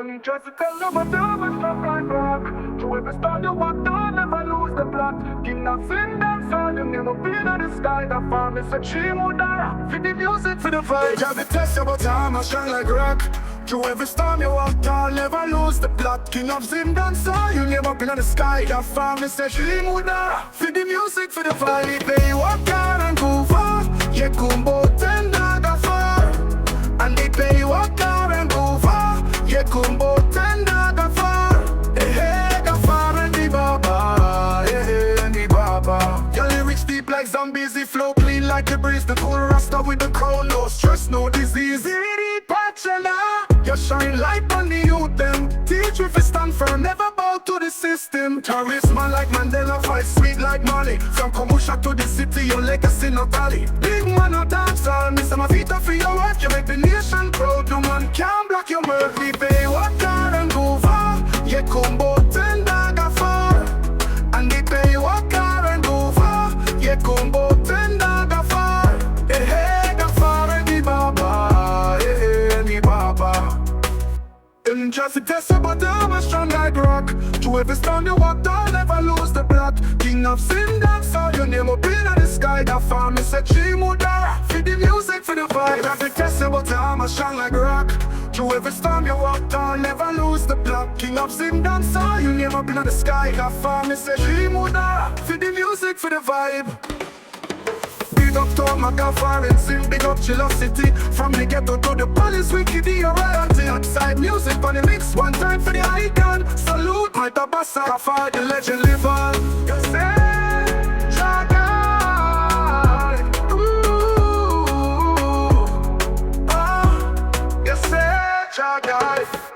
Just to tell you my time is not right back. To every star you walk down, never lose the plot. King of Zimdancehall, you never been in the sky. That farm is a dream or die. For the music, for the vibe. Just to test you, but I shine like rock. To every storm you walk down, never lose the plot. King of Zimdancehall, you never been in the sky. That farm is a dream or die. For the music, for the vibe. They walk down and go far. You come both and the far. And they pay walk down and go far. You come both and the far. Eh, the far and the baba. Eh, and the baba. Your lyrics deep like zombies, they flow clean like a breeze. The cool rasta with the crown, no stress, no disease. You shine light on the youth them. Teach if you stand firm, never bow to the system. Charisma like Mandela, fight sweet like Molly. From Komusha to the city, your legacy no tally. Big man no dancehall, miss my feet off for your work. You make the nation proud, no man can block your mirth. We pay what car and go far. You come both and daga far. And they pay what car and go far. You come both and daga far. Eh, hey, the far and the baba. Eh, hey, and the baba. Just a test about I'm strong like rock. To every storm you walk down, never lose the plot. King of Zimdancehall, your name up in the sky. That farm is a dream or die. For the music, for the vibe. Just a test about I'm strong like rock. To every storm you walk down, never lose the plot. King of Zimdancehall, your name up in the sky. That farm is a dream or die. For the music, for the vibe. Big up to my foreign sin, big up Chilosity. From the ghetto to the police, wicked the royalty. Xside music on the mix, one time for the icon. Salute my tabasa, the legend live on.